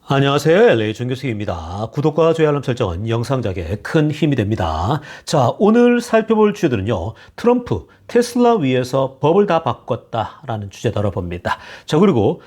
안녕하세요. LA 정교수입니다. 구독과 좋아요 알람 설정은 영상작에 큰 힘이 됩니다. 자, 오늘 살펴볼 주제들은요. 트럼프, 테슬라 위에서 법을 다 바꿨다라는 주제 다뤄봅니다. 자, 그리고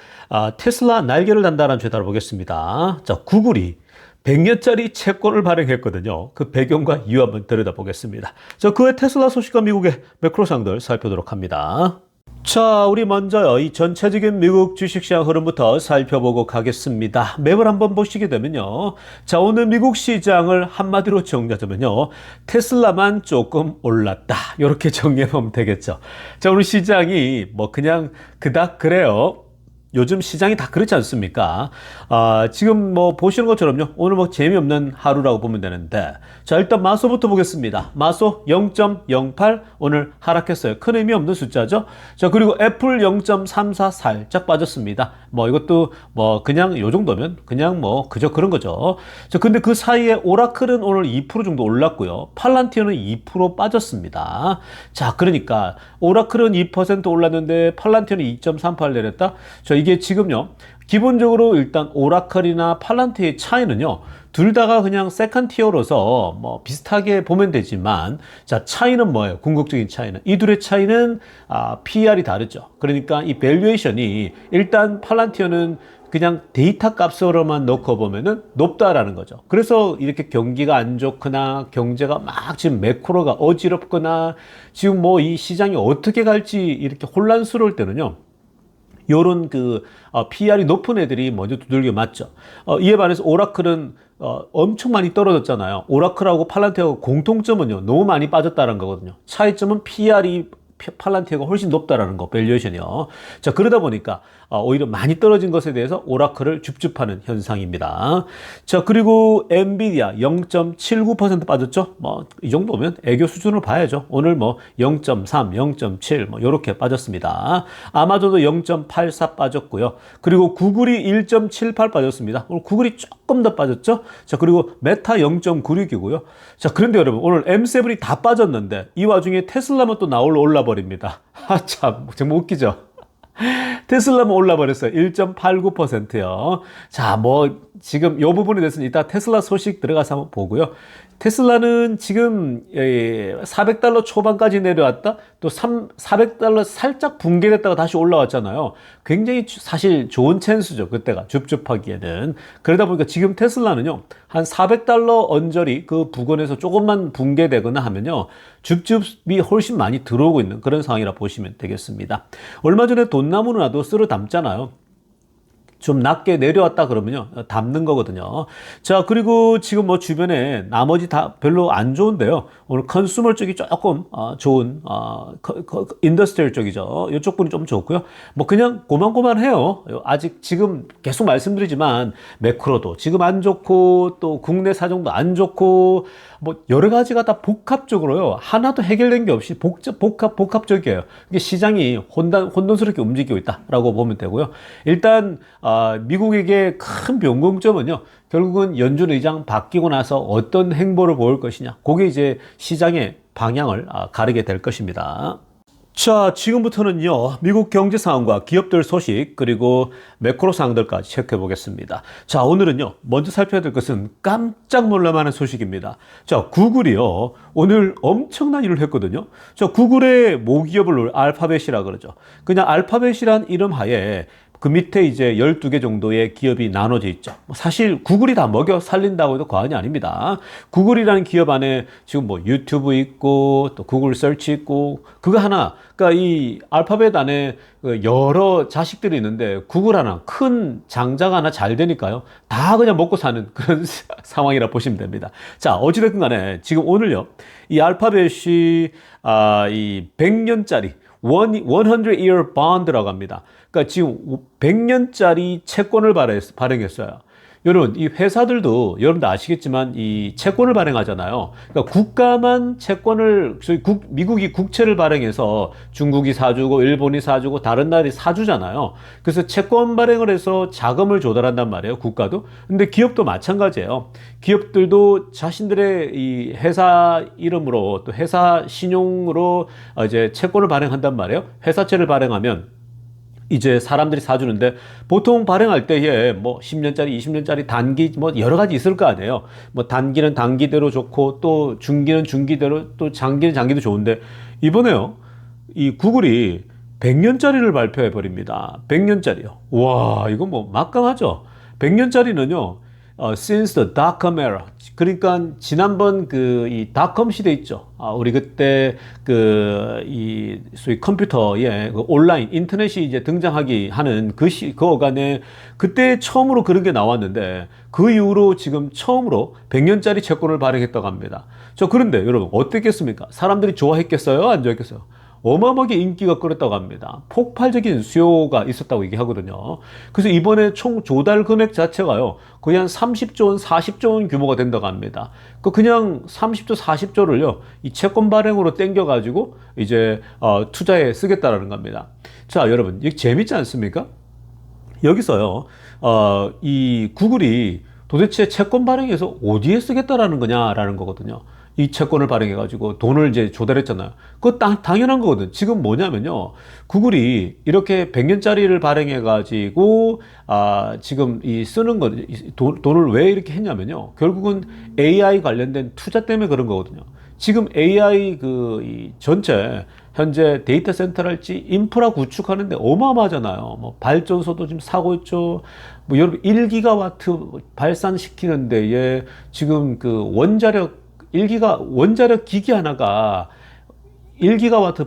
테슬라 날개를 단다라는 주제 다뤄보겠습니다. 자, 구글이 100년짜리 채권을 발행했거든요. 그 배경과 이유 한번 들여다보겠습니다. 자, 그 외 테슬라 소식과 미국의 매크로상들 살펴보도록 합니다. 자, 우리 먼저 이 전체적인 미국 주식시장 흐름부터 살펴보고 가겠습니다. 맵을 한번 보시게 되면요. 자, 오늘 미국 시장을 한마디로 정리하자면요. 테슬라만 조금 올랐다. 이렇게 정리해보면 되겠죠. 자, 오늘 시장이 뭐 그냥 그닥 그래요. 요즘 시장이 다 그렇지 않습니까? 지금 뭐 보시는 것처럼요. 오늘 뭐 재미없는 하루라고 보면 되는데. 자, 일단 마소부터 보겠습니다. 마소 0.08 오늘 하락했어요. 큰 의미 없는 숫자죠. 자, 그리고 애플 0.34 살짝 빠졌습니다. 뭐 이것도 뭐 그냥 요 정도면 그냥 뭐 그저 그런 거죠. 자, 근데 그 사이에 오라클은 오늘 2% 정도 올랐고요. 팔란티어는 2% 빠졌습니다. 자, 그러니까 오라클은 2% 올랐는데 팔란티어는 2.38 내렸다. 자, 이게 지금요. 기본적으로 일단 오라클이나 팔란티의 차이는요. 둘 다가 그냥 세컨 티어로서 뭐 비슷하게 보면 되지만 자, 차이는 뭐예요? 궁극적인 차이는 이 둘의 차이는 PER이 다르죠. 그러니까 이 밸류에이션이 일단 팔란티어는 그냥 데이터 값으로만 놓고 보면은 높다라는 거죠. 그래서 이렇게 경기가 안 좋거나 경제가 막 지금 매크로가 어지럽거나 지금 뭐 이 시장이 어떻게 갈지 이렇게 혼란스러울 때는요. 요런 PR이 높은 애들이 먼저 두들겨 맞죠. 이에 반해서 오라클은 엄청 많이 떨어졌잖아요. 오라클하고 팔란티하고 공통점은요. 너무 많이 빠졌다는 거거든요. 차이점은 PR이 팔란티아가 훨씬 높다라는 거, 밸류에이션이요. 자, 그러다 보니까 오히려 많이 떨어진 것에 대해서 오라클을 줍줍하는 현상입니다. 자, 그리고 엔비디아 0.79% 빠졌죠? 뭐 이 정도면 애교 수준을 봐야죠. 오늘 뭐 0.3, 0.7 뭐 요렇게 빠졌습니다. 아마존도 0.84 빠졌고요. 그리고 구글이 1.78 빠졌습니다. 오늘 구글이 조금 더 빠졌죠? 자, 그리고 메타 0.96이고요. 자, 그런데 여러분 오늘 M7이 다 빠졌는데 이 와중에 테슬라만 또 나올라 올라버립니다. 참 정말 웃기죠? 테슬라만 올라버렸어요. 1.89%요. 자, 뭐 지금 이 부분에 대해서는 이따 테슬라 소식 들어가서 한번 보고요. 테슬라는 지금 400달러 초반까지 내려왔다. 또 400달러 살짝 붕괴됐다가 다시 올라왔잖아요. 굉장히 사실 좋은 찬스죠. 그때가 줍줍하기에는. 그러다 보니까 지금 테슬라는요. 한 400달러 언저리 그 부근에서 조금만 붕괴되거나 하면요. 줍줍이 훨씬 많이 들어오고 있는 그런 상황이라 보시면 되겠습니다. 얼마 전에 돈나무는 나도 쓸어 담잖아요. 좀 낮게 내려왔다 그러면요. 담는 거거든요. 자, 그리고 지금 뭐 주변에 나머지 다 별로 안 좋은데요. 오늘 컨슈머 쪽이 조금 좋은 인더스트리얼 쪽이죠. 이쪽 분이 좀 좋고요. 뭐 그냥 고만고만해요. 아직 지금 계속 말씀드리지만 매크로도 지금 안 좋고 또 국내 사정도 안 좋고 뭐 여러 가지가 다 복합적으로요. 하나도 해결된 게 없이 복합적이에요. 이게 시장이 혼돈스럽게 움직이고 있다라고 보면 되고요. 일단 미국에게 큰 변곡점은요. 결국은 연준 의장 바뀌고 나서 어떤 행보를 보일 것이냐. 그게 이제 시장의 방향을 가르게 될 것입니다. 자, 지금부터는요, 미국 경제 상황과 기업들 소식, 그리고 매크로 상황들까지 체크해 보겠습니다. 자, 오늘은요, 먼저 살펴야 될 것은 깜짝 놀랄만한 소식입니다. 자, 구글이요, 오늘 엄청난 일을 했거든요. 자, 구글의 모기업을 알파벳이라 그러죠. 그냥 알파벳이란 이름 하에 그 밑에 이제 12개 정도의 기업이 나눠져 있죠. 사실 구글이 다 먹여 살린다고 해도 과언이 아닙니다. 구글이라는 기업 안에 지금 뭐 유튜브 있고 또 구글 서치 있고 그거 하나, 그러니까 이 알파벳 안에 여러 자식들이 있는데 구글 하나, 큰 장자가 하나 잘 되니까요. 다 그냥 먹고 사는 그런 상황이라 보시면 됩니다. 자, 어찌됐든 간에 지금 오늘요. 이 알파벳이 이 100년짜리 100-year bond라고 합니다. 그러니까 지금 100년짜리 채권을 발행했어요. 여러분, 이 회사들도 여러분도 아시겠지만 이 채권을 발행하잖아요. 그러니까 국가만 채권을, 미국이 국채를 발행해서 중국이 사주고 일본이 사주고 다른 나라들이 사주잖아요. 그래서 채권 발행을 해서 자금을 조달한단 말이에요. 국가도. 근데 기업도 마찬가지예요. 기업들도 자신들의 이 회사 이름으로 또 회사 신용으로 이제 채권을 발행한단 말이에요. 회사채를 발행하면 이제 사람들이 사주는데 보통 발행할 때에 뭐 10년짜리, 20년짜리 단기 뭐 여러 가지 있을 거 아니에요. 뭐 단기는 단기대로 좋고 또 중기는 중기대로 또 장기는 장기도 좋은데 이번에요. 이 구글이 100년짜리를 발표해 버립니다. 100년짜리요. 와, 이거 뭐 막강하죠. 100년짜리는요. since the dot-com era. 그러니까 지난번 그 이 닷컴 시대 있죠. 우리 그때 그 이 소위 컴퓨터에 그 온라인 인터넷이 이제 등장하기 하는 그 어간에 그때 처음으로 그런 게 나왔는데 그 이후로 지금 처음으로 100년짜리 채권을 발행했다고 합니다. 그런데 여러분 어땠겠습니까? 사람들이 좋아했겠어요? 안 좋아했겠어요? 어마어마하게 인기가 끌었다고 합니다. 폭발적인 수요가 있었다고 얘기하거든요. 그래서 이번에 총 조달 금액 자체가요, 거의 한 30조 원, 40조 원 규모가 된다고 합니다. 그냥 30조, 40조를요, 이 채권 발행으로 땡겨가지고 이제 투자에 쓰겠다라는 겁니다. 자, 여러분, 이게 재밌지 않습니까? 여기서요, 이 구글이 도대체 채권 발행에서 어디에 쓰겠다라는 거냐라는 거거든요. 이 채권을 발행해가지고 돈을 이제 조달했잖아요. 그거 당연한 거거든. 지금 뭐냐면요. 구글이 이렇게 100년짜리를 발행해가지고, 지금 이 쓰는 거, 돈을 왜 이렇게 했냐면요. 결국은 AI 관련된 투자 때문에 그런 거거든요. 지금 AI 이 전체, 현재 데이터 센터랄지 인프라 구축하는데 어마어마하잖아요. 뭐 발전소도 지금 사고 있죠. 뭐 여러분 1기가와트 발산시키는 데에 지금 그 원자력 기기 하나가 1기가와트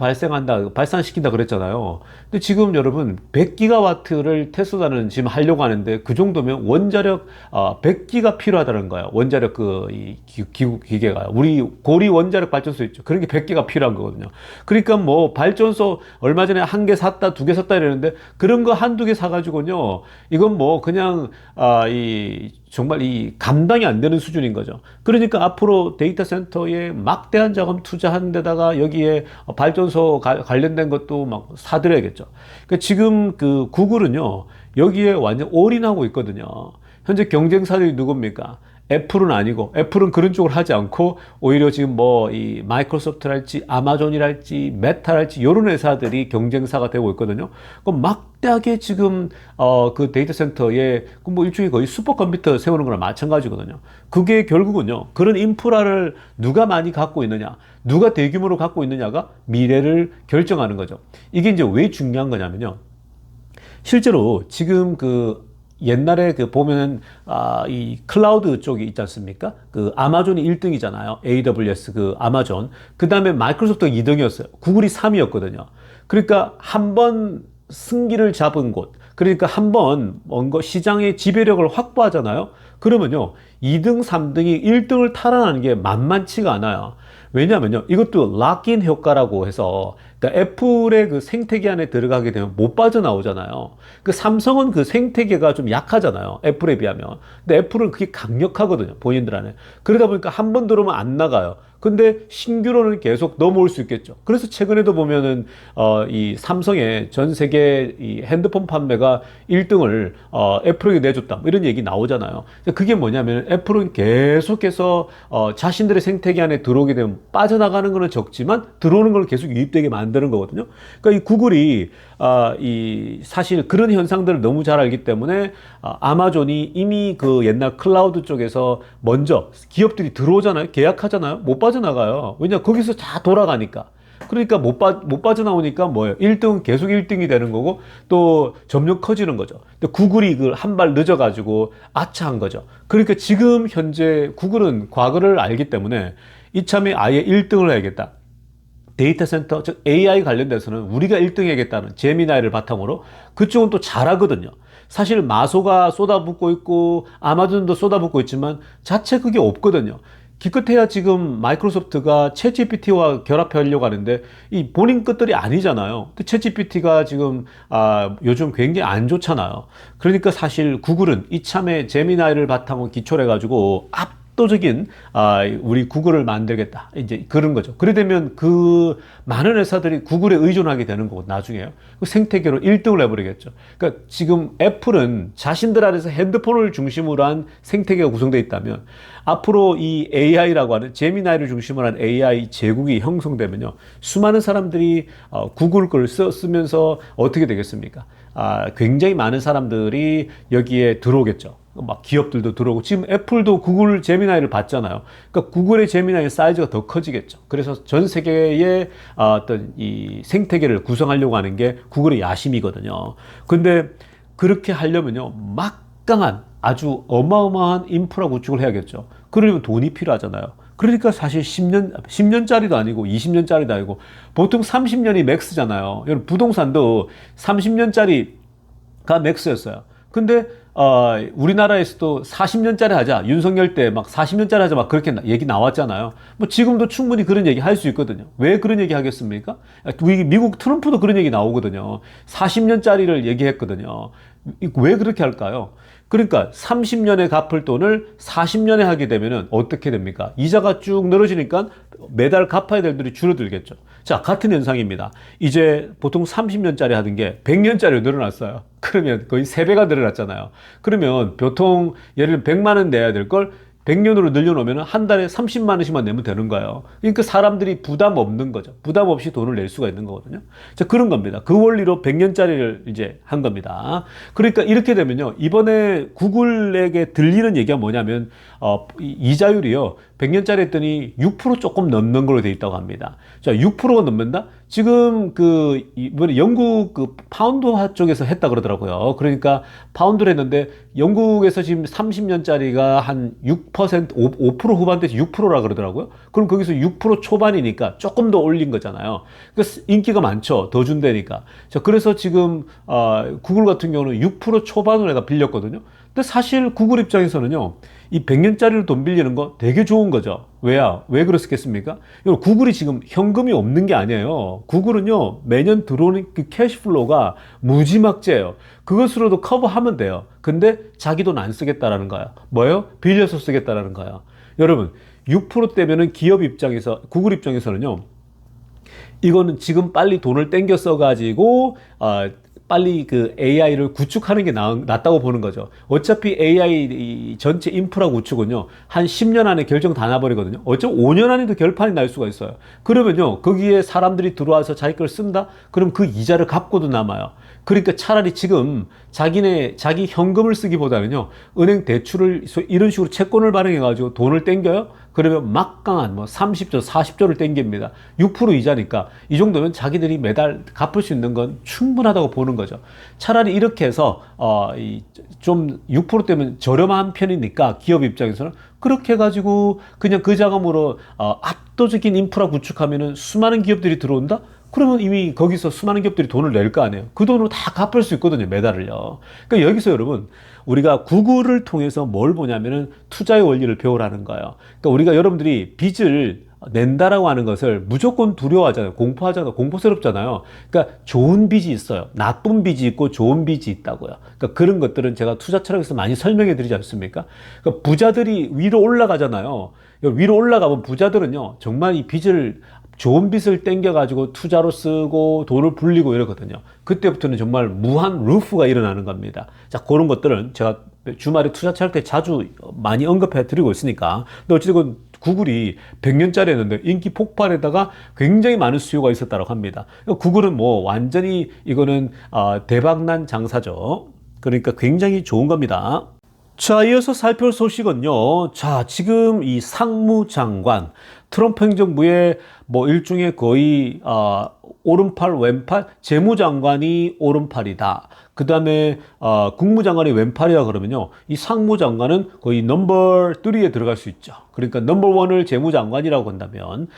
발산시킨다 그랬잖아요. 근데 지금 여러분 100기가와트를 테슬라는 지금 하려고 하는데 그 정도면 원자력 100기가 필요하다는 거예요. 원자력 이 기계가. 우리 고리 원자력 발전소 있죠. 그런 게 100기가 필요한 거거든요. 그러니까 뭐 발전소 얼마 전에 한 개 샀다, 두 개 샀다 이러는데 그런 거 한두 개 사가지고는요. 이건 뭐 그냥 정말 이 감당이 안 되는 수준인 거죠. 그러니까 앞으로 데이터 센터에 막대한 자금 투자하는 데다가 여기에 발전소 관련된 것도 막 사들여야겠죠. 그러니까 지금 그 구글은요, 여기에 완전 올인하고 있거든요. 현재 경쟁사들이 누굽니까? 애플은 아니고, 애플은 그런 쪽을 하지 않고, 오히려 지금 뭐, 이 마이크로소프트랄지, 아마존이랄지, 메타랄지, 이런 회사들이 경쟁사가 되고 있거든요. 그럼 막대하게 지금, 그 데이터 센터에, 뭐 일종의 거의 슈퍼컴퓨터 세우는 거랑 마찬가지거든요. 그게 결국은요, 그런 인프라를 누가 많이 갖고 있느냐, 누가 대규모로 갖고 있느냐가 미래를 결정하는 거죠. 이게 이제 왜 중요한 거냐면요. 실제로 지금 옛날에 보면은 이 클라우드 쪽이 있지 않습니까? 그 아마존이 1등이잖아요. AWS 아마존. 그다음에 마이크로소프트가 2등이었어요. 구글이 3위였거든요. 그러니까 한 번 승기를 잡은 곳. 그러니까 한 번 뭔가 시장의 지배력을 확보하잖아요. 그러면요. 2등, 3등이 1등을 탈환하는 게 만만치가 않아요. 왜냐면요. 이것도 락인 효과라고 해서 그러니까 애플의 그 생태계 안에 들어가게 되면 못 빠져나오잖아요. 그 삼성은 그 생태계가 좀 약하잖아요. 애플에 비하면. 근데 애플은 그게 강력하거든요. 본인들 안에. 그러다 보니까 한 번 들어오면 안 나가요. 근데 신규로는 계속 넘어올 수 있겠죠. 그래서 최근에도 보면은 이 삼성의 전 세계 이 핸드폰 판매가 1등을 애플에게 내줬다. 뭐 이런 얘기 나오잖아요. 그게 뭐냐면 애플은 계속해서 자신들의 생태계 안에 들어오게 되면 빠져나가는 거는 적지만 들어오는 걸 계속 유입되게 만드는 거거든요. 그러니까 이 구글이 이 사실 그런 현상들을 너무 잘 알기 때문에 아마존이 이미 그 옛날 클라우드 쪽에서 먼저 기업들이 들어오잖아요. 계약하잖아요. 못 빠져나가요. 왜냐 거기서 다 돌아가니까. 그러니까 못 빠져나오니까 뭐예요? 1등은 계속 1등이 되는 거고 또 점점 커지는 거죠. 근데 구글이 그 한 발 늦어가지고 아차한 거죠. 그러니까 지금 현재 구글은 과거를 알기 때문에 이참에 아예 1등을 해야겠다. 데이터 센터, 즉 AI 관련돼서는 우리가 1등 해야겠다는 제미나이를 바탕으로 그쪽은 또 잘하거든요. 사실 마소가 쏟아붓고 있고 아마존도 쏟아붓고 있지만 자체 그게 없거든요. 기껏해야 지금 마이크로소프트가 챗GPT와 결합하려고 하는데 이 본인 것들이 아니잖아요. 챗GPT가 지금 요즘 굉장히 안 좋잖아요. 그러니까 사실 구글은 이참에 제미나이를 바탕으로 기초를 해가지고 압도적인 우리 구글을 만들겠다. 이제 그런 거죠. 그래 되면 그 많은 회사들이 구글에 의존하게 되는 거고 나중에요. 그 생태계로 1등을 해버리겠죠. 그러니까 지금 애플은 자신들 안에서 핸드폰을 중심으로 한 생태계가 구성되어 있다면 앞으로 이 AI라고 하는 제미나이를 중심으로 한 AI 제국이 형성되면요. 수많은 사람들이 구글 걸 쓰면서 어떻게 되겠습니까? 굉장히 많은 사람들이 여기에 들어오겠죠. 막 기업들도 들어오고 지금 애플도 구글 제미나이를 받잖아요. 그러니까 구글의 제미나이의 사이즈가 더 커지겠죠. 그래서 전 세계의 어떤 이 생태계를 구성하려고 하는 게 구글의 야심이거든요. 근데 그렇게 하려면요, 막강한 아주 어마어마한 인프라 구축을 해야겠죠. 그러려면 돈이 필요하잖아요. 그러니까 사실 10년짜리도 아니고 20년짜리도 아니고 보통 30년이 맥스잖아요. 여러분 부동산도 30년짜리가 맥스였어요. 근데 우리나라에서도 40년짜리 하자. 윤석열 때 막 40년짜리 하자. 막 그렇게 얘기 나왔잖아요. 뭐 지금도 충분히 그런 얘기 할 수 있거든요. 왜 그런 얘기 하겠습니까? 미국 트럼프도 그런 얘기 나오거든요. 40년짜리를 얘기했거든요. 왜 그렇게 할까요? 그러니까 30년에 갚을 돈을 40년에 하게 되면은 어떻게 됩니까? 이자가 쭉 늘어지니까 매달 갚아야 될 돈이 줄어들겠죠. 자, 같은 현상입니다. 이제 보통 30년짜리 하던 게 100년짜리로 늘어났어요. 그러면 거의 3배가 늘어났잖아요. 그러면 보통 예를 들면 100만 원 내야 될 걸 100년으로 늘려놓으면 한 달에 30만 원씩만 내면 되는 거예요. 그러니까 사람들이 부담 없는 거죠. 부담 없이 돈을 낼 수가 있는 거거든요. 자, 그런 겁니다. 그 원리로 100년짜리를 이제 한 겁니다. 그러니까 이렇게 되면요. 이번에 구글에게 들리는 얘기가 뭐냐면, 이자율이요. 100년짜리 했더니 6% 조금 넘는 걸로 돼 있다고 합니다. 자, 6%가 넘는다? 지금 이번에 영국 파운드화 쪽에서 했다 그러더라고요. 그러니까 파운드를 했는데 영국에서 지금 30년짜리가 한 6%, 5% 후반대에서 6%라 그러더라고요. 그럼 거기서 6% 초반이니까 조금 더 올린 거잖아요. 그러니까 인기가 많죠. 더 준다니까. 자, 그래서 지금, 구글 같은 경우는 6% 초반으로 내가 빌렸거든요. 근데 사실 구글 입장에서는요, 이 100년짜리로 돈 빌리는 거 되게 좋은 거죠. 왜야? 왜 그렇겠습니까? 구글이 지금 현금이 없는 게 아니에요. 구글은요, 매년 들어오는 그 캐시플로우가 무지막지해요. 그것으로도 커버하면 돼요. 근데 자기 돈 안 쓰겠다라는 거야. 뭐예요? 빌려서 쓰겠다라는 거야. 여러분, 6%대면은 기업 입장에서, 구글 입장에서는요, 이거는 지금 빨리 돈을 땡겨 써가지고, 빨리 그 AI를 구축하는 게 낫다고 보는 거죠. 어차피 AI 전체 인프라 구축은요, 한 10년 안에 결정 다 나버리거든요. 어차피 5년 안에도 결판이 날 수가 있어요. 그러면요, 거기에 사람들이 들어와서 자기 걸 쓴다? 그럼 그 이자를 갚고도 남아요. 그러니까 차라리 지금 자기 현금을 쓰기보다는요, 은행 대출을 이런 식으로 채권을 발행해가지고 돈을 땡겨요? 그러면 막강한 30조, 40조를 땡깁니다. 6% 이자니까 이 정도면 자기들이 매달 갚을 수 있는 건 충분하다고 보는 거죠. 차라리 이렇게 해서 좀 6%대면 저렴한 편이니까 기업 입장에서는 그렇게 해가지고 그냥 그 자금으로 압도적인 인프라 구축하면은 수많은 기업들이 들어온다? 그러면 이미 거기서 수많은 기업들이 돈을 낼 거 아니에요. 그 돈으로 다 갚을 수 있거든요, 매달을요. 그러니까 여기서 여러분, 우리가 구글을 통해서 뭘 보냐면은 투자의 원리를 배우라는 거예요. 그러니까 우리가 여러분들이 빚을 낸다라고 하는 것을 무조건 두려워하잖아요. 공포하잖아요. 공포스럽잖아요. 그러니까 좋은 빚이 있어요. 나쁜 빚이 있고 좋은 빚이 있다고요. 그러니까 그런 것들은 제가 투자 철학에서 많이 설명해 드리지 않습니까? 그러니까 부자들이 위로 올라가잖아요. 위로 올라가면 부자들은요, 정말 이 빚을 좋은 빚을 땡겨가지고 투자로 쓰고 돈을 불리고 이러거든요. 그때부터는 정말 무한 루프가 일어나는 겁니다. 자, 그런 것들은 제가 주말에 투자 할 때 자주 많이 언급해 드리고 있으니까. 근데 어쨌든 구글이 100년짜리 했는데 인기 폭발에다가 굉장히 많은 수요가 있었다고 합니다. 구글은 뭐 완전히 이거는 대박난 장사죠. 그러니까 굉장히 좋은 겁니다. 자, 이어서 살펴볼 소식은요. 자, 지금 이 상무장관, 트럼프 행정부의 뭐 일종의 거의 오른팔 왼팔, 재무장관이 오른팔이다. 그 다음에 국무장관이 왼팔이라 그러면요, 이 상무장관은 거의 넘버 3에 들어갈 수 있죠. 그러니까 넘버 1을 재무장관이라고 한다면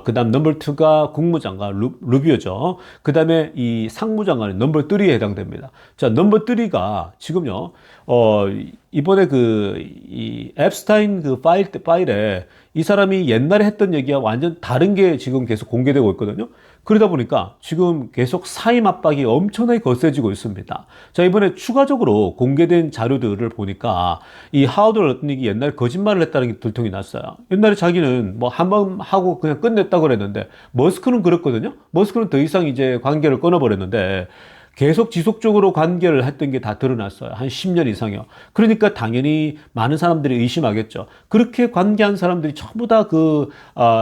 그 다음 넘버 2가 국무장관 루비오죠. 그 다음에 이 상무장관은 넘버 3에 해당됩니다. 자, 넘버 3가 지금요, 이번에 이 앱스타인 그 파일에 이 사람이 옛날에 했던 얘기와 완전 다른 게 지금 계속 공개되고 있거든요. 그러다 보니까 지금 계속 사임 압박이 엄청나게 거세지고 있습니다. 자, 이번에 추가적으로 공개된 자료들을 보니까 이 하워드 러트닉이 옛날에 거짓말을 했다는 게 들통이 났어요. 옛날에 자기는 뭐 한 번 하고 그냥 끝냈다고 그랬는데, 머스크는 그랬거든요. 머스크는 더 이상 이제 관계를 끊어버렸는데 계속 지속적으로 관계를 했던 게 다 드러났어요. 한 10년 이상이요. 그러니까 당연히 많은 사람들이 의심하겠죠. 그렇게 관계한 사람들이 전부 다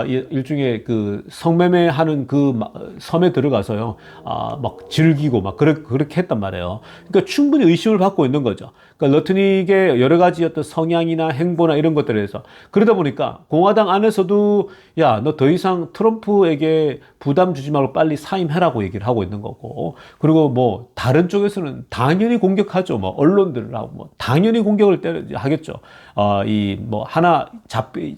일종의 그 성매매하는 그 섬에 들어가서요. 막 즐기고 막 그렇게 했단 말이에요. 그러니까 충분히 의심을 받고 있는 거죠. 그러니까 러트닉의 여러 가지 어떤 성향이나 행보나 이런 것들에 대해서. 그러다 보니까 공화당 안에서도 야, 너 더 이상 트럼프에게 부담 주지 말고 빨리 사임해라고 얘기를 하고 있는 거고. 그리고 뭐 다른 쪽에서는 당연히 공격하죠. 뭐 언론들을 하고 뭐 당연히 공격을 하겠죠. 이 뭐 하나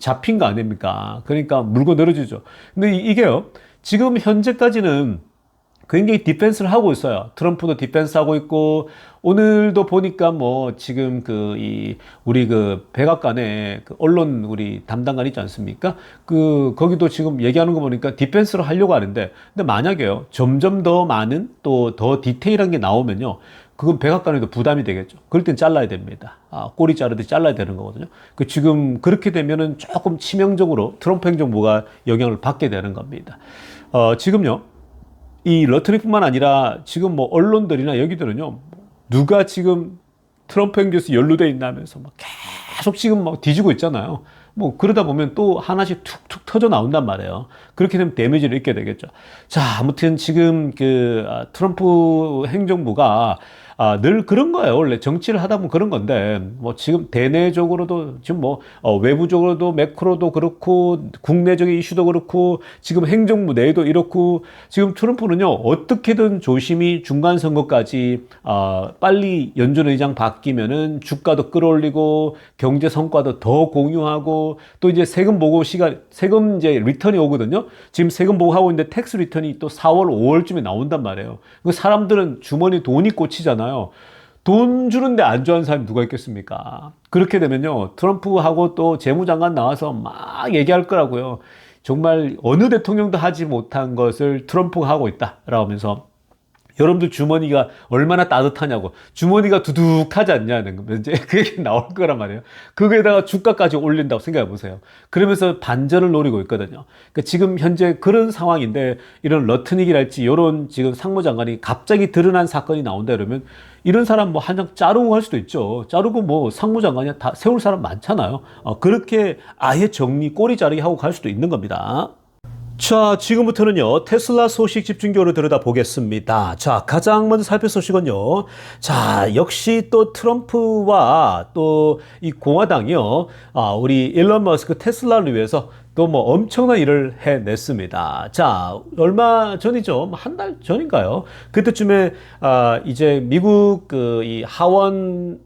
잡힌 거 아닙니까? 그러니까 물고 늘어지죠. 근데 이게요. 지금 현재까지는 굉장히 디펜스를 하고 있어요. 트럼프도 디펜스 하고 있고, 오늘도 보니까 뭐 지금 우리 백악관에 언론 우리 담당관 있지 않습니까? 거기도 지금 얘기하는 거 보니까 디펜스를 하려고 하는데, 근데 만약에요, 점점 더 많은 또 더 디테일한 게 나오면요, 그건 백악관에도 부담이 되겠죠. 그럴 땐 잘라야 됩니다. 꼬리 자르듯이 잘라야 되는 거거든요. 지금 그렇게 되면은 조금 치명적으로 트럼프 행정부가 영향을 받게 되는 겁니다. 지금요, 이 러트닉뿐만 아니라 지금 뭐 언론들이나 여기들은요, 누가 지금 트럼프 행정에서 연루돼 있나면서 막 계속 지금 막 뒤지고 있잖아요. 뭐 그러다 보면 또 하나씩 툭툭 터져 나온단 말이에요. 그렇게 되면 데미지를 입게 되겠죠. 자, 아무튼 지금 트럼프 행정부가 늘 그런 거예요. 원래 정치를 하다 보면 그런 건데, 뭐 지금 대내적으로도 지금 뭐 외부적으로도 매크로도 그렇고 국내적인 이슈도 그렇고 지금 행정부 내에도 이렇고, 지금 트럼프는요, 어떻게든 조심히 중간 선거까지 빨리 연준 의장 바뀌면은 주가도 끌어올리고 경제 성과도 더 공유하고, 또 이제 세금 보고 세금 이제 리턴이 오거든요. 지금 세금 보고하고 있는데 텍스 리턴이 또 4월 5월쯤에 나온단 말이에요. 그 사람들은 주머니 돈이 꽂히잖아요. 돈 주는데 안 좋아하는 사람이 누가 있겠습니까? 그렇게 되면요, 트럼프하고 또 재무장관 나와서 막 얘기할 거라고요. 정말 어느 대통령도 하지 못한 것을 트럼프가 하고 있다라고 하면서, 여러분들 주머니가 얼마나 따뜻하냐고, 주머니가 두둑하지 않냐는 거, 이제 그 얘기 나올 거란 말이에요. 거기에다가 주가까지 올린다고 생각해 보세요. 그러면서 반전을 노리고 있거든요. 그러니까 지금 현재 그런 상황인데, 이런 러트닉이랄지 이런 지금 상무장관이 갑자기 드러난 사건이 나온다 그러면, 이런 사람 뭐 한 장 자르고 할 수도 있죠. 자르고 뭐 상무장관이 다 세울 사람 많잖아요. 그렇게 아예 꼬리 자르기 하고 갈 수도 있는 겁니다. 자, 지금부터는요, 테슬라 소식 집중적으로 들여다보겠습니다. 자, 가장 먼저 살필 소식은요, 자, 역시 또 트럼프와 또 이 공화당이요, 우리 일론 머스크 테슬라를 위해서 또 뭐 엄청난 일을 해냈습니다. 자, 얼마 전이죠? 한 달 전인가요? 그때쯤에 이제 미국 이 하원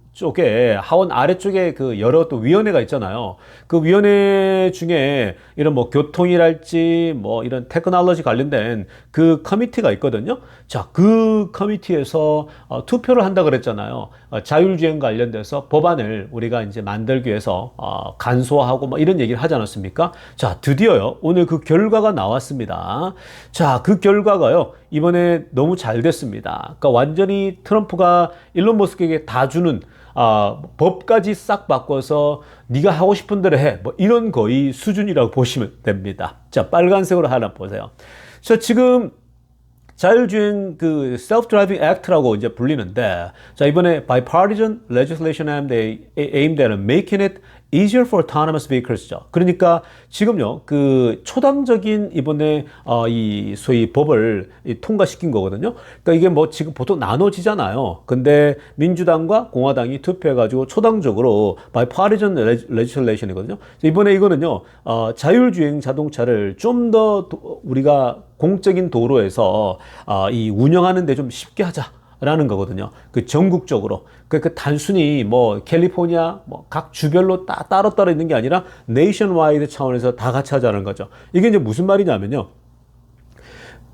아래쪽에 여러 또 위원회가 있잖아요. 그 위원회 중에 이런 뭐 교통이랄지 뭐 이런 테크놀로지 관련된 그 커미티가 있거든요. 자, 그 커미티에서 투표를 한다 그랬잖아요. 자율주행 관련돼서 법안을 우리가 이제 만들기 위해서 간소화하고 뭐 이런 얘기를 하지 않았습니까? 자, 드디어요, 오늘 그 결과가 나왔습니다. 자, 그 결과가요, 이번에 너무 잘 됐습니다. 그러니까 완전히 트럼프가 일론 머스크에게 다 주는, 법까지 싹 바꿔서 네가 하고 싶은 대로 해, 뭐 이런 거의 수준이라고 보시면 됩니다. 자, 빨간색으로 하나 보세요. 자, 지금 자율주행 Self-Driving Act라고 이제 불리는데, 자, 이번에 Bipartisan Legislation aimed at making it easier for autonomous vehicles죠. 그러니까 지금요, 초당적인 이번에 이 소위 법을 통과시킨 거거든요. 그러니까 이게 뭐 지금 보통 나눠지잖아요. 근데 민주당과 공화당이 투표해가지고 초당적으로 Bipartisan Legislation이거든요. 이번에 이거는요, 자율주행 자동차를 좀 더 우리가 공적인 도로에서 이 운영하는데 좀 쉽게 하자라는 거거든요. 전국적으로. 단순히 뭐 캘리포니아 뭐 각 주별로 따로 있는 게 아니라 네이션와이드 차원에서 다 같이 하자는 거죠. 이게 이제 무슨 말이냐면요,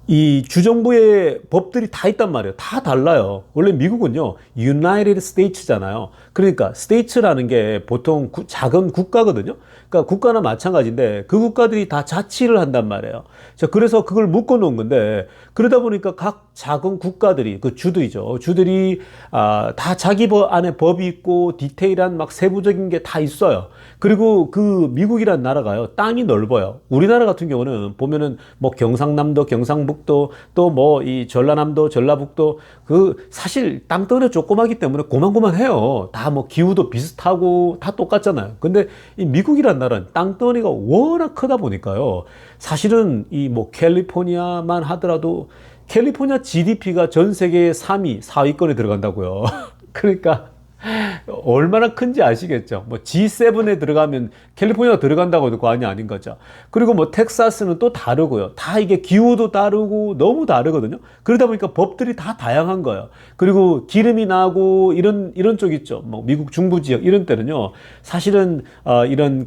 이 주정부의 법들이 다 있단 말이에요. 다 달라요. 원래 미국은요, United States잖아요. 그러니까 스테이츠라는 게 보통 작은 국가거든요. 그러니까 국가나 마찬가지인데 그 국가들이 다 자치를 한단 말이에요. 자, 그래서 그걸 묶어 놓은 건데 그러다 보니까 각 작은 국가들이 그 주들이죠. 주들이 다 자기 안에 법이 있고 디테일한 막 세부적인 게 다 있어요. 그리고 그 미국이란 나라가요. 땅이 넓어요. 우리나라 같은 경우는 보면은 뭐 경상남도, 경상북도 또 뭐 이 전라남도, 전라북도 그 사실 땅덩어리 조그마기 때문에 고만고만해요. 다 뭐 기후도 비슷하고 다 똑같잖아요. 근데 이 미국이란 나라는 땅덩어리가 워낙 크다 보니까요. 사실은 이 뭐 캘리포니아만 하더라도 캘리포니아 GDP가 전 세계 3위, 4위권에 들어간다고요. 그러니까 얼마나 큰지 아시겠죠? 뭐 G7에 들어가면 캘리포니아가 들어간다고 해도 과언이 아닌 거죠. 그리고 뭐 텍사스는 또 다르고요. 다 이게 기후도 다르고 너무 다르거든요. 그러다 보니까 법들이 다 다양한 거예요. 그리고 기름이 나고 이런 쪽 있죠. 뭐 미국 중부 지역 이런 때는요. 사실은 이런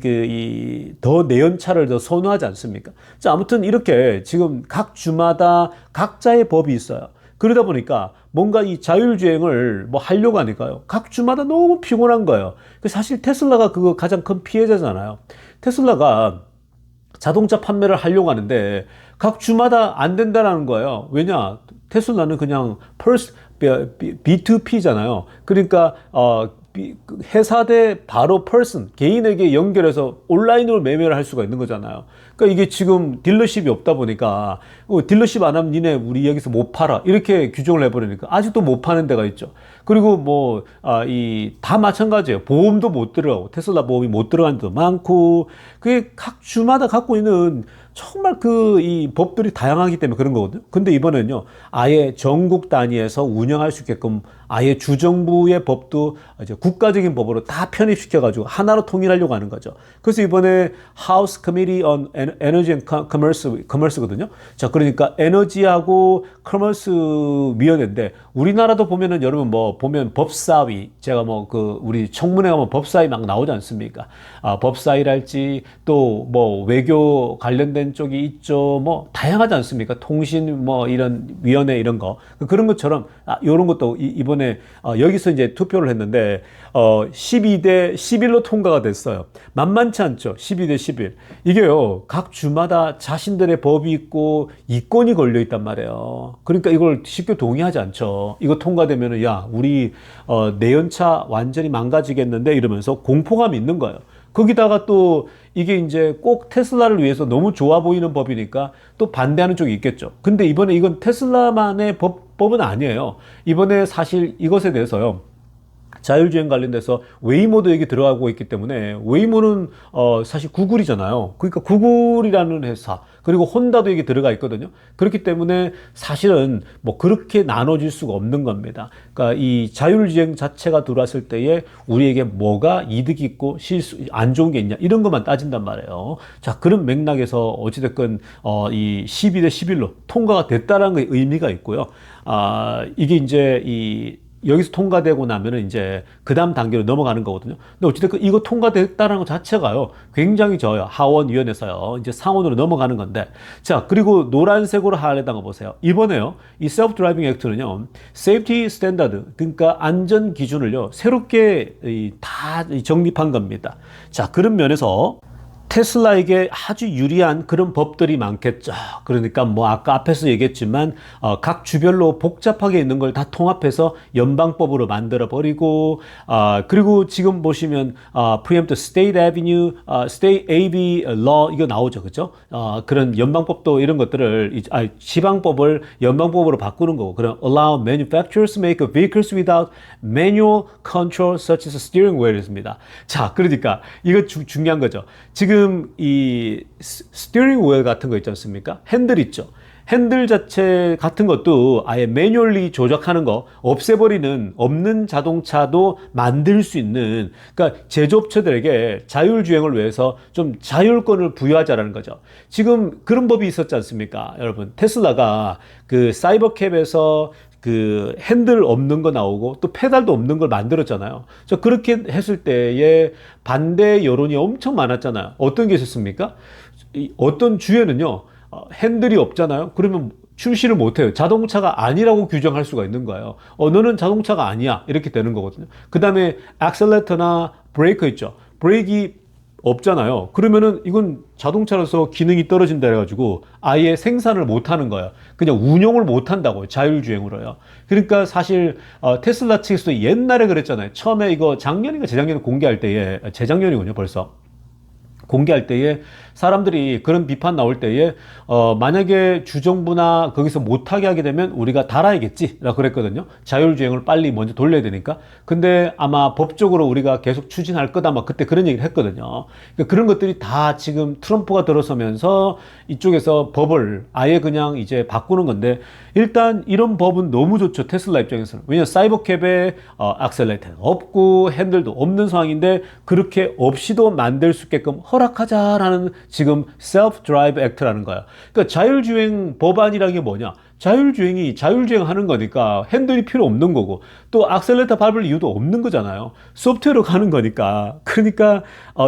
더 내연차를 더 선호하지 않습니까? 자, 아무튼 이렇게 지금 각 주마다 각자의 법이 있어요. 그러다 보니까 뭔가 이 자율주행을 뭐 하려고 하니까요. 각 주마다 너무 피곤한 거예요. 사실 테슬라가 그거 가장 큰 피해자잖아요. 테슬라가 자동차 판매를 하려고 하는데 각 주마다 안 된다는 거예요. 왜냐? 테슬라는 그냥 B2P잖아요. 그러니까 회사 대 바로 개인에게 연결해서 온라인으로 매매를 할 수가 있는 거잖아요. 그러니까 이게 지금 딜러십이 없다 보니까 딜러십 안 하면 니네 우리 여기서 못 팔아 이렇게 규정을 해버리니까 아직도 못 파는 데가 있죠. 그리고 뭐 다 마찬가지예요. 보험도 못 들어가고 테슬라 보험이 못 들어가는 데도 많고 그게 각 주마다 갖고 있는 정말 이 법들이 다양하기 때문에 그런 거거든요. 근데 이번에는요, 아예 전국 단위에서 운영할 수 있게끔 아예 주정부의 법도 이제 국가적인 법으로 다 편입시켜가지고 하나로 통일하려고 하는 거죠. 그래서 이번에 House Committee on Energy and Commerce거든요. 자, 그러니까 에너지하고 커머스 위원회인데 우리나라도 보면은 여러분 뭐 보면 법사위 제가 뭐 우리 청문회 가면 법사위 막 나오지 않습니까? 법사위랄지 또 뭐 외교 관련된 쪽이 있죠. 뭐 다양하지 않습니까? 통신 뭐 이런 위원회 이런 거 그런 것처럼 이런 것도 이번에 여기서 이제 투표를 했는데 12대 11로 통과가 됐어요. 만만치 않죠. 12대 11. 이게요 각 주마다 자신들의 법이 있고 이권이 걸려 있단 말이에요. 그러니까 이걸 쉽게 동의하지 않죠. 이거 통과되면은 야 우리 내연차 완전히 망가지겠는데 이러면서 공포감이 있는 거예요. 거기다가 또 이게 이제 꼭 테슬라를 위해서 너무 좋아 보이는 법이니까 또 반대하는 쪽이 있겠죠. 근데 이번에 이건 테슬라만의 법은 아니에요. 이번에 사실 이것에 대해서요. 자율주행 관련돼서 웨이모도 여기 들어가고 있기 때문에 웨이모는 사실 구글이잖아요. 그러니까 구글이라는 회사 그리고 혼다도 여기 들어가 있거든요. 그렇기 때문에 사실은 뭐 그렇게 나눠질 수가 없는 겁니다. 그러니까 이 자율주행 자체가 들어왔을 때에 우리에게 뭐가 이득이 있고 안 좋은 게 있냐 이런 것만 따진단 말이에요. 자, 그런 맥락에서 어찌됐건 이 12대 11로 통과가 됐다는 게 의미가 있고요. 이게 이제 여기서 통과되고 나면은 이제 그 다음 단계로 넘어가는 거거든요. 근데 어찌됐든 이거 통과됐다는 것 자체가요, 굉장히 하원위원회에서요, 이제 상원으로 넘어가는 건데, 자, 그리고 노란색으로 하려던 거 보세요. 이번에요, 이 셀프 드라이빙 액트는요, 세이프티 스탠다드, 그러니까 안전 기준을요, 새롭게 다 정립한 겁니다. 자, 그런 면에서 테슬라에게 아주 유리한 그런 법들이 많겠죠. 그러니까 뭐 아까 앞에서 얘기했지만 각 주별로 복잡하게 있는 걸 다 통합해서 연방법으로 만들어 버리고 그리고 지금 보시면 preempt state avenue, state AV law 이거 나오죠, 그렇죠? 그런 연방법도 이런 것들을 지방법을 연방법으로 바꾸는 거고, 그럼 allow manufacturers to make vehicles without manual control such as steering wheel입니다. 자, 그러니까 이거 중요한 거죠. 지금 이 스티어링 휠 같은 거 있지 않습니까? 핸들 있죠. 핸들 자체 같은 것도 아예 매뉴얼리 조작하는 거 없애버리는 없는 자동차도 만들 수 있는, 그러니까 제조업체들에게 자율주행을 위해서 좀 자율권을 부여하자라는 거죠. 지금 그런 법이 있었지 않습니까? 여러분, 테슬라가 그 사이버캡에서 그 핸들 없는 거 나오고 또 페달도 없는 걸 만들었잖아요. 저 그렇게 했을 때에 반대 여론이 엄청 많았잖아요. 어떤 게 있었습니까? 어떤 주에는요, 핸들이 없잖아요. 그러면 출시를 못해요. 자동차가 아니라고 규정할 수가 있는 거예요. 너는 자동차가 아니야. 이렇게 되는 거거든요. 그 다음에 액셀레터나 브레이크 있죠. 브레이크가 없잖아요. 그러면은 이건 자동차로서 기능이 떨어진다 해가지고 아예 생산을 못 하는 거예요. 그냥 운용을 못 한다고요. 자율주행으로요. 그러니까 사실 테슬라 측에서도 옛날에 그랬잖아요. 처음에 이거 작년인가 재작년에 공개할 때에, 재작년이군요 벌써. 공개할 때에 사람들이 그런 비판 나올 때에 만약에 주정부나 거기서 못하게 하게 되면 우리가 달아야겠지 라고 그랬거든요. 자율주행을 빨리 먼저 돌려야 되니까. 근데 아마 법적으로 우리가 계속 추진할 거다 막 그때 그런 얘기를 했거든요. 그러니까 그런 것들이 다 지금 트럼프가 들어서면서 이쪽에서 법을 아예 그냥 이제 바꾸는 건데, 일단 이런 법은 너무 좋죠. 테슬라 입장에서는. 왜냐면 사이버캡에 악셀레이터가 없고 핸들도 없는 상황인데 그렇게 없이도 만들 수 있게끔 허락하자라는 지금 셀프 드라이브 액트라는 거야. 그러니까 자율주행 법안이라는 게 뭐냐? 자율주행이 자율주행하는 거니까 핸들이 필요 없는 거고 또 악셀레이터 밟을 이유도 없는 거잖아요. 소프트웨어로 가는 거니까. 그러니까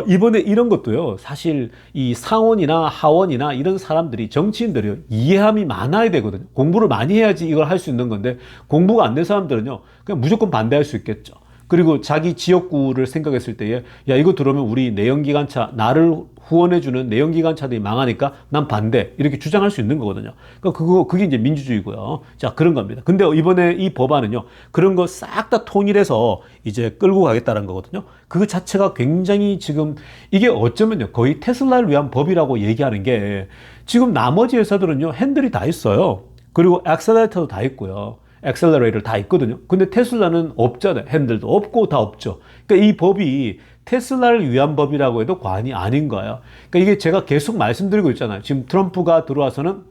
이번에 이런 것도요. 사실 이 상원이나 하원이나 이런 사람들이 정치인들이 이해함이 많아야 되거든요. 공부를 많이 해야지 이걸 할 수 있는 건데 공부가 안 된 사람들은요. 그냥 무조건 반대할 수 있겠죠. 그리고 자기 지역구를 생각했을 때에 야 이거 들어오면 우리 내연기관차 나를 후원해주는 내연기관차들이 망하니까 난 반대 이렇게 주장할 수 있는 거거든요. 그러니까 그게 이제 민주주의고요. 자 그런 겁니다. 근데 이번에 이 법안은요 그런 거 싹 다 통일해서 이제 끌고 가겠다는 거거든요. 그 자체가 굉장히 지금 이게 어쩌면요 거의 테슬라를 위한 법이라고 얘기하는 게 지금 나머지 회사들은요 핸들이 다 있어요. 그리고 액셀레이터도 다 있고요. 엑셀러레이터 다 있거든요. 근데 테슬라는 없잖아요. 핸들도 없고 다 없죠. 그러니까 이 법이 테슬라를 위한 법이라고 해도 과언이 아닌 거예요. 그러니까 이게 제가 계속 말씀드리고 있잖아요. 지금 트럼프가 들어와서는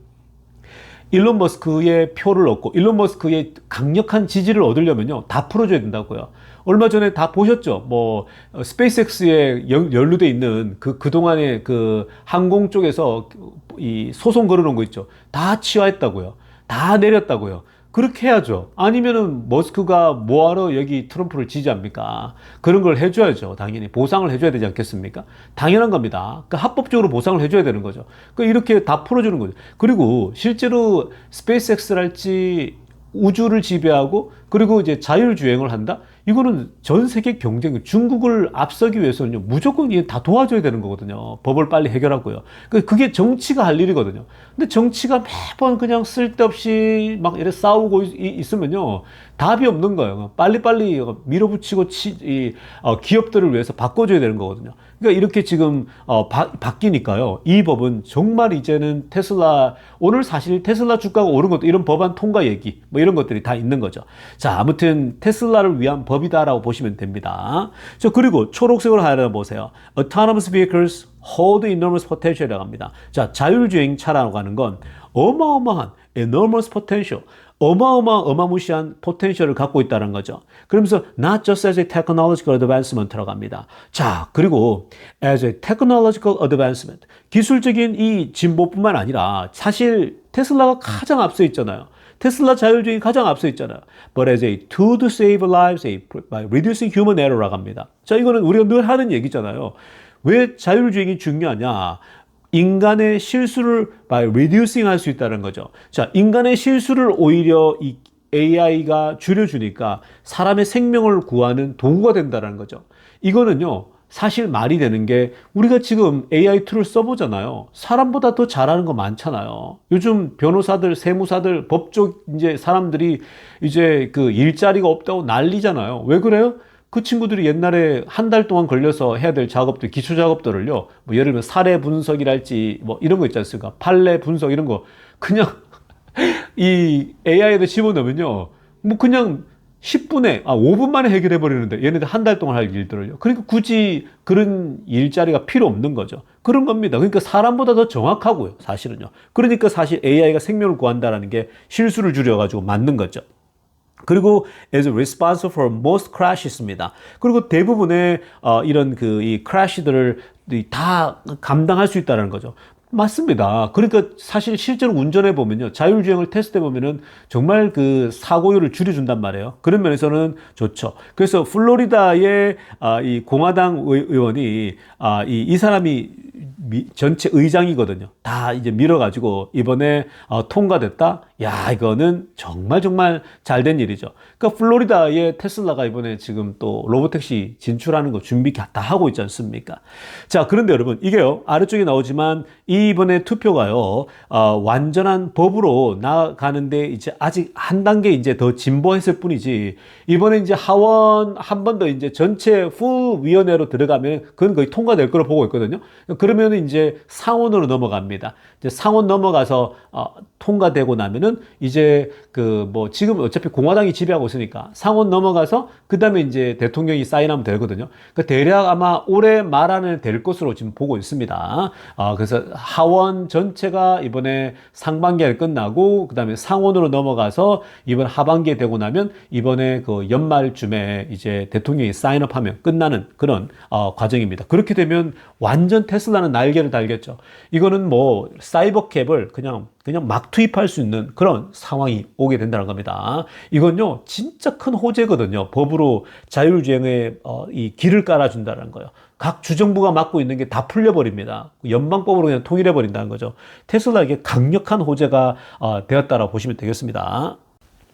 일론 머스크의 표를 얻고 일론 머스크의 강력한 지지를 얻으려면요 다 풀어줘야 된다고요. 얼마 전에 다 보셨죠? 뭐 스페이스X에 연루돼 있는 그동안에 그 항공 쪽에서 이 소송 걸어놓은 거 있죠. 다 치화했다고요. 다 내렸다고요. 그렇게 해야죠. 아니면은 머스크가 뭐하러 여기 트럼프를 지지합니까? 그런 걸 해줘야죠. 당연히 보상을 해줘야 되지 않겠습니까? 당연한 겁니다. 그러니까 합법적으로 보상을 해줘야 되는 거죠. 그러니까 이렇게 다 풀어주는 거죠. 그리고 실제로 스페이스X랄지 우주를 지배하고 그리고 이제 자율주행을 한다? 이거는 전 세계 경쟁, 중국을 앞서기 위해서는요, 무조건 이게 다 도와줘야 되는 거거든요. 법을 빨리 해결하고요. 그게 정치가 할 일이거든요. 근데 정치가 매번 그냥 쓸데없이 막 이렇게 싸우고 있으면요, 답이 없는 거예요. 빨리빨리 밀어붙이고 기업들을 위해서 바꿔줘야 되는 거거든요. 그러니까 이렇게 지금 바뀌니까요. 이 법은 정말 이제는 테슬라, 오늘 사실 테슬라 주가가 오른 것도 이런 법안 통과 얘기 뭐 이런 것들이 다 있는 거죠. 자, 아무튼 테슬라를 위한 법이다라고 보시면 됩니다. 자, 그리고 초록색으로 하나 보세요. Autonomous vehicles hold enormous potential이라고 합니다. 자, 자율주행 차라고 하는 건 어마어마한 enormous potential, 어마무시한 포텐셜을 갖고 있다는 거죠. 그러면서 not just as a technological advancement라고 합니다. 자, 그리고 as a technological advancement, 기술적인 이 진보뿐만 아니라 사실 테슬라가 가장 앞서 있잖아요. 테슬라 자율주행이 가장 앞서 있잖아요. But as a tool to save lives by reducing human error라고 합니다. 자, 이거는 우리가 늘 하는 얘기잖아요. 왜 자율주행이 중요하냐? 인간의 실수를 by reducing 할 수 있다는 거죠. 자, 인간의 실수를 오히려 이 AI가 줄여주니까 사람의 생명을 구하는 도구가 된다는 거죠. 이거는요, 사실 말이 되는 게 우리가 지금 AI 툴을 써보잖아요. 사람보다 더 잘하는 거 많잖아요. 요즘 변호사들, 세무사들, 법조 이제 사람들이 이제 그 일자리가 없다고 난리잖아요. 왜 그래요? 그 친구들이 옛날에 한 달 동안 걸려서 해야 될 작업들, 기초 작업들을요, 뭐 예를 들면 사례 분석이랄지 뭐 이런 거 있지 않습니까? 판례 분석 이런 거 그냥 이 AI에다 집어넣으면요, 뭐 그냥 5분 만에 해결해 버리는데 얘네들 한 달 동안 할 일들을요. 그러니까 굳이 그런 일자리가 필요 없는 거죠. 그런 겁니다. 그러니까 사람보다 더 정확하고요, 사실은요. 그러니까 사실 AI가 생명을 구한다라는 게 실수를 줄여가지고 만든 거죠. 그리고 is responsible for most crashes입니다. 그리고 대부분의 이런 이 crash들을 다 감당할 수 있다는 거죠. 맞습니다. 그러니까 사실 실제로 운전해 보면요, 자율주행을 테스트해 보면은 정말 그 사고율을 줄여준단 말이에요. 그런 면에서는 좋죠. 그래서 플로리다의 이 공화당 의원이 이 사람이 전체 의장이거든요. 다 이제 밀어가지고 이번에 통과됐다. 야, 이거는 정말 정말 잘된 일이죠. 그러니까 플로리다에 테슬라가 이번에 지금 또 로보택시 진출하는 거 준비 다 하고 있지 않습니까? 자, 그런데 여러분 이게요 아래쪽에 나오지만 이번에 투표가요 완전한 법으로 나가는데 이제 아직 한 단계 이제 더 진보했을 뿐이지 이번에 이제 하원 한 번 더 이제 전체 풀 위원회로 들어가면 그건 거의 통과될 거로 보고 있거든요. 그러면 이제 상원으로 넘어갑니다. 이제 상원 넘어가서 통과되고 나면은 이제 그 뭐 지금 어차피 공화당이 지배하고 있으니까 상원 넘어가서 그 다음에 이제 대통령이 사인하면 되거든요. 그 대략 아마 올해 말 안에 될 것으로 지금 보고 있습니다. 그래서 하원 전체가 이번에 상반기에 끝나고 그 다음에 상원으로 넘어가서 이번 하반기에 되고 나면 이번에 그 연말쯤에 이제 대통령이 사인업하면 끝나는 그런 과정입니다. 그렇게 되면 완전 테슬라는 날개를 달겠죠. 이거는 뭐 사이버캡을 그냥 막 투입할 수 있는 그런 상황이 오게 된다는 겁니다. 이건요 진짜 큰 호재거든요. 법으로 자율주행에 이 길을 깔아준다는 거예요. 각 주정부가 맡고 있는 게 다 풀려버립니다. 연방법으로 그냥 통일해버린다는 거죠. 테슬라에게 강력한 호재가 되었다라고 보시면 되겠습니다.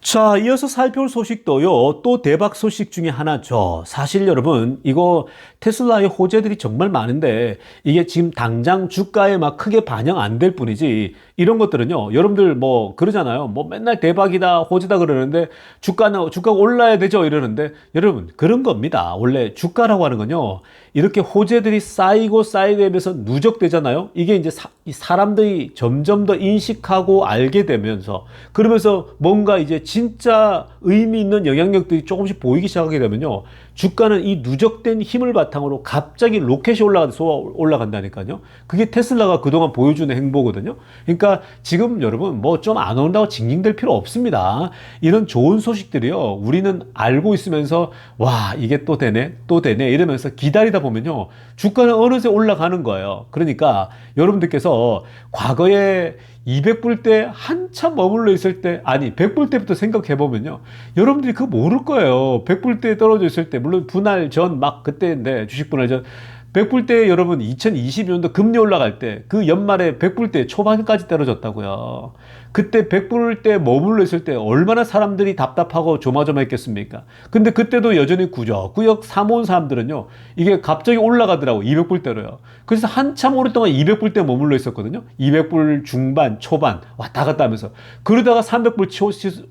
자, 이어서 살펴볼 소식도요, 또 대박 소식 중에 하나죠. 사실 여러분, 이거 테슬라의 호재들이 정말 많은데, 이게 지금 당장 주가에 막 크게 반영 안 될 뿐이지, 이런 것들은요, 여러분들 뭐, 그러잖아요. 뭐 맨날 대박이다, 호재다 그러는데, 주가가 올라야 되죠, 이러는데, 여러분, 그런 겁니다. 원래 주가라고 하는 건요, 이렇게 호재들이 쌓이고 쌓이면서 누적되잖아요. 이게 이제 사람들이 점점 더 인식하고 알게 되면서, 그러면서 뭔가 이제 진짜 의미 있는 영향력들이 조금씩 보이기 시작하게 되면요. 주가는 이 누적된 힘을 바탕으로 갑자기 로켓이 올라간다니까요. 그게 테슬라가 그동안 보여주는 행보거든요. 그러니까 지금 여러분 뭐 좀 안 온다고 징징댈 필요 없습니다. 이런 좋은 소식들이요. 우리는 알고 있으면서 와, 이게 또 되네, 또 되네 이러면서 기다리다 보면요. 주가는 어느새 올라가는 거예요. 그러니까 여러분들께서 과거에 200불 때 한참 머물러 있을 때, 아니 100불 때부터 생각해 보면요, 여러분들이 그거 모를 거예요. 100불 때 떨어져 있을 때, 물론 분할 전 막 그때인데, 주식 분할 전 100불 때 여러분 2022년도 금리 올라갈 때 그 연말에 100불 때 초반까지 떨어졌다고요. 그때 100불 때 머물러 있을 때 얼마나 사람들이 답답하고 조마조마했겠습니까? 근데 그때도 여전히 구역구역 사모은 사람들은요, 이게 갑자기 올라가더라고. 200불 때로요. 그래서 한참 오랫동안 200불 때 머물러 있었거든요. 200불 중반 초반 왔다 갔다 하면서 그러다가 300불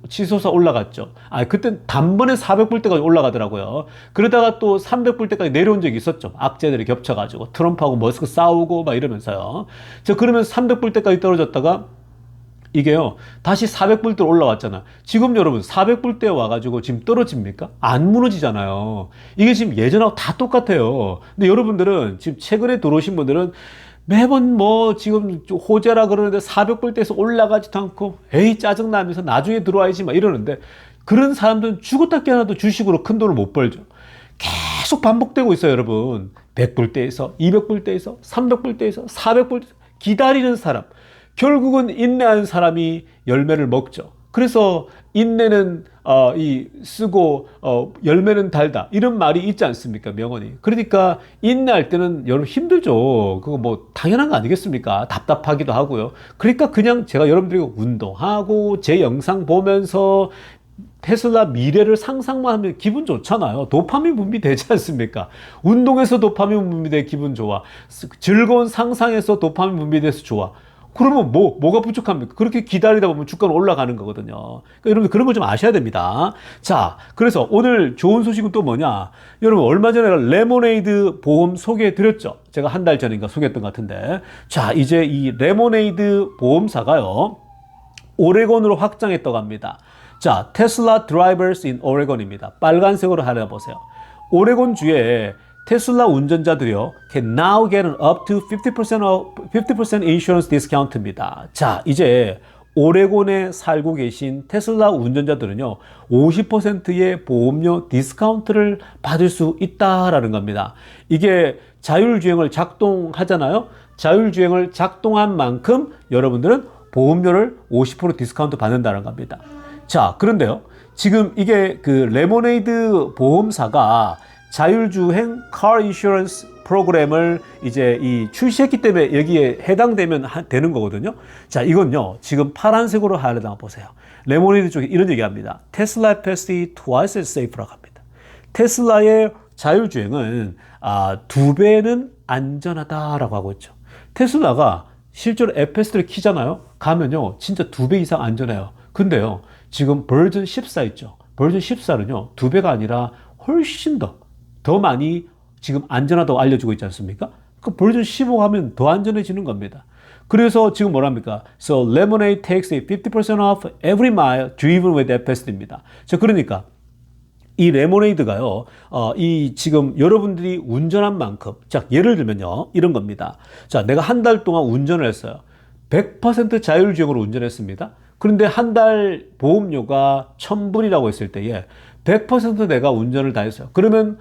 치솟아 올라갔죠. 그때 단번에 400불 때까지 올라가더라고요. 그러다가 또 300불 때까지 내려온 적이 있었죠. 악재들이 겹쳐가지고 트럼프하고 머스크 싸우고 막 이러면서요. 그러면 300불 때까지 떨어졌다가 이게요, 다시 400불대 올라왔잖아. 지금 여러분 400불대 와가지고 지금 떨어집니까? 안 무너지잖아요. 이게 지금 예전하고 다 똑같아요. 근데 여러분들은 지금 최근에 들어오신 분들은 매번 뭐 지금 호재라 그러는데 400불대에서 올라가지도 않고 에이 짜증나면서 나중에 들어와야지 막 이러는데, 그런 사람들은 죽었다 깨어나도 주식으로 큰 돈을 못 벌죠. 계속 반복되고 있어요, 여러분. 100불대에서 200불대에서 300불대에서 400불대 기다리는 사람, 결국은 인내하는 사람이 열매를 먹죠. 그래서 인내는 쓰고 열매는 달다, 이런 말이 있지 않습니까, 명언이. 그러니까 인내할 때는 여러분 힘들죠. 그거 뭐 당연한 거 아니겠습니까? 답답하기도 하고요. 그러니까 그냥 제가 여러분들이 운동하고 제 영상 보면서 테슬라 미래를 상상만 하면 기분 좋잖아요. 도파민 분비되지 않습니까? 운동에서 도파민 분비돼 기분 좋아. 즐거운 상상에서 도파민 분비돼서 좋아. 그러면 뭐가 부족합니까? 그렇게 기다리다 보면 주가는 올라가는 거거든요. 그러니까 여러분 그런 걸 좀 아셔야 됩니다. 자, 그래서 오늘 좋은 소식은 또 뭐냐? 여러분 얼마 전에 레모네이드 보험 소개해 드렸죠? 제가 한 달 전인가 소개했던 것 같은데. 자, 이제 이 레모네이드 보험사가요, 오레곤으로 확장했다고 합니다. 자, 테슬라 드라이버스 인 오레곤입니다. 빨간색으로 하나 보세요. 오레곤 주에 테슬라 운전자들이요, can now get an up to 50% insurance discount입니다. 자, 이제 오레곤에 살고 계신 테슬라 운전자들은요, 50%의 보험료 디스카운트를 받을 수 있다라는 겁니다. 이게 자율주행을 작동하잖아요. 자율주행을 작동한 만큼 여러분들은 보험료를 50% 디스카운트 받는다는 겁니다. 자, 그런데요, 지금 이게 그 레모네이드 보험사가 자율주행 car insurance 프로그램을 이제 이 출시했기 때문에 여기에 해당되면 되는 거거든요. 자, 이건요. 지금 파란색으로 하려다가 보세요. 레모네이드 쪽에 이런 얘기합니다. 테슬라 FSD twice as safe라고 합니다. 테슬라의 자율주행은 2배는 안전하다라고 하고 있죠. 테슬라가 실제로 FSD를 키잖아요. 가면요. 진짜 2배 이상 안전해요. 근데요. 지금 버전 14 있죠. 버전 14는요. 2배가 아니라 훨씬 더 많이 지금 안전하다고 알려주고 있지 않습니까? 그 버전 15 하면 더 안전해지는 겁니다. 그래서 지금 뭐랍니까? So Lemonade takes a 50% off every mile driven with FSD입니다. 자, 그러니까 이 레모네이드가요, 이 지금 여러분들이 운전한 만큼, 자, 예를 들면요, 이런 겁니다. 자, 내가 한 달 동안 운전을 했어요. 100% 자율주행으로 운전했습니다. 그런데 한 달 보험료가 1,000불이라고 했을 때에 100% 내가 운전을 다 했어요. 그러면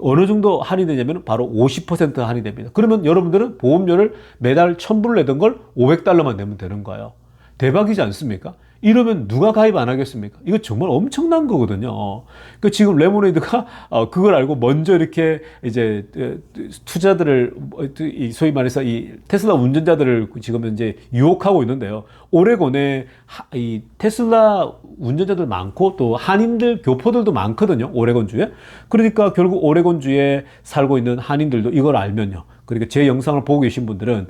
어느 정도 할인이 되냐면 바로 50% 할인이 됩니다. 그러면 여러분들은 보험료를 매달 1,000불 내던 걸 500달러만 내면 되는 거예요. 대박이지 않습니까? 이러면 누가 가입 안 하겠습니까? 이거 정말 엄청난 거거든요. 그러니까 지금 레모네이드가 그걸 알고 먼저 이렇게 이제 투자들을 소위 말해서 이 테슬라 운전자들을 지금 이제 유혹하고 있는데요. 오레곤에 이 테슬라 운전자들 많고 또 한인들 교포들도 많거든요. 오레곤주에. 그러니까 결국 오레곤주에 살고 있는 한인들도 이걸 알면요. 그러니까 제 영상을 보고 계신 분들은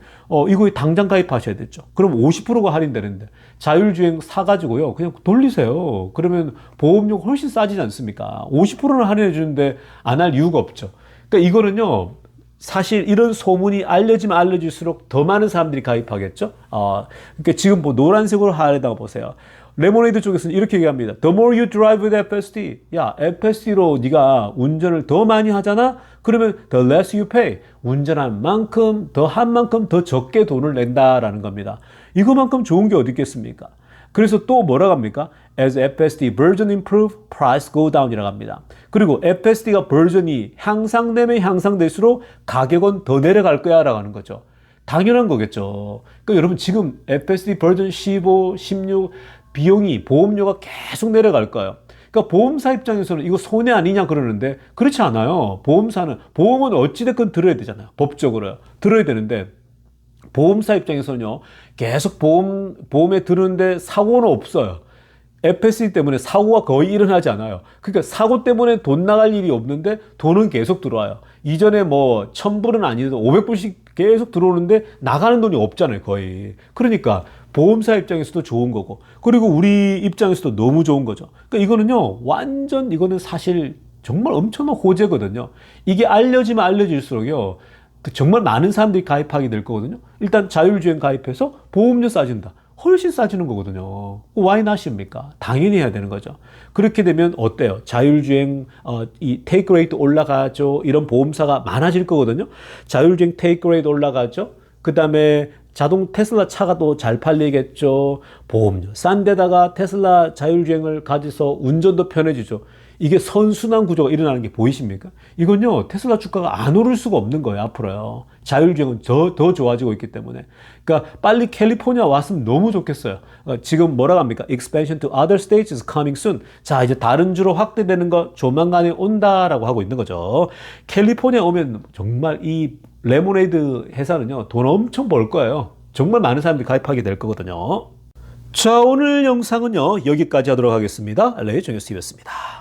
이거 당장 가입하셔야 되죠. 그럼 50%가 할인되는데 자율주행 사가지고요 그냥 돌리세요. 그러면 보험료가 훨씬 싸지지 않습니까? 50%는 할인해 주는데 안 할 이유가 없죠. 그러니까 이거는요 사실 이런 소문이 알려지면 알려질수록 더 많은 사람들이 가입하겠죠. 그러니까 지금 뭐 노란색으로 하려다가 보세요. 레모네이드 쪽에서는 이렇게 얘기합니다. The more you drive with FSD. 야, FSD로 네가 운전을 더 많이 하잖아? 그러면 the less you pay. 운전한 만큼, 더 한 만큼 더 적게 돈을 낸다라는 겁니다. 이거만큼 좋은 게 어디 있겠습니까? 그래서 또 뭐라고 합니까? As FSD version improve, price go down 이라고 합니다. 그리고 FSD가 버전이 향상되면 향상될수록 가격은 더 내려갈 거야 라고 하는 거죠. 당연한 거겠죠. 그러니까 여러분 지금 FSD 버전 15, 16 비용이 보험료가 계속 내려갈 거예요. 그러니까 보험사 입장에서는 이거 손해 아니냐 그러는데 그렇지 않아요. 보험은 어찌됐건 들어야 되잖아요. 법적으로요. 들어야 되는데 보험사 입장에서는요. 계속 보험에 들었는데 사고는 없어요. FSD 때문에 사고가 거의 일어나지 않아요. 그러니까 사고 때문에 돈 나갈 일이 없는데 돈은 계속 들어와요. 이전에 뭐 1,000불은 아니어도 500불씩 계속 들어오는데 나가는 돈이 없잖아요, 거의. 그러니까 보험사 입장에서도 좋은 거고, 그리고 우리 입장에서도 너무 좋은 거죠. 그러니까 이거는요, 이거는 사실 정말 엄청난 호재거든요. 이게 알려지면 알려질수록요, 정말 많은 사람들이 가입하게 될 거거든요. 일단 자율주행 가입해서 보험료 싸진다. 훨씬 싸지는 거거든요. why not입니까? 당연히 해야 되는 거죠. 그렇게 되면 어때요? 자율주행 이 테이크 레이트 올라가죠. 이런 보험사가 많아질 거거든요. 자율주행 테이크 레이트 올라가죠. 그 다음에 자동 테슬라 차가 또 잘 팔리겠죠. 보험료 싼 데다가 테슬라 자율주행을 가져서 운전도 편해지죠. 이게 선순환 구조가 일어나는 게 보이십니까? 이건요, 테슬라 주가가 안 오를 수가 없는 거예요, 앞으로요. 자율주행은 더 좋아지고 있기 때문에. 그러니까 빨리 캘리포니아 왔으면 너무 좋겠어요. 지금 뭐라고 합니까? Expansion to other states is coming soon. 자, 이제 다른 주로 확대되는 거 조만간에 온다라고 하고 있는 거죠. 캘리포니아 오면 정말 이 레모네이드 회사는요, 돈 엄청 벌 거예요. 정말 많은 사람들이 가입하게 될 거거든요. 자, 오늘 영상은요, 여기까지 하도록 하겠습니다. 레이 정혁 TV였습니다.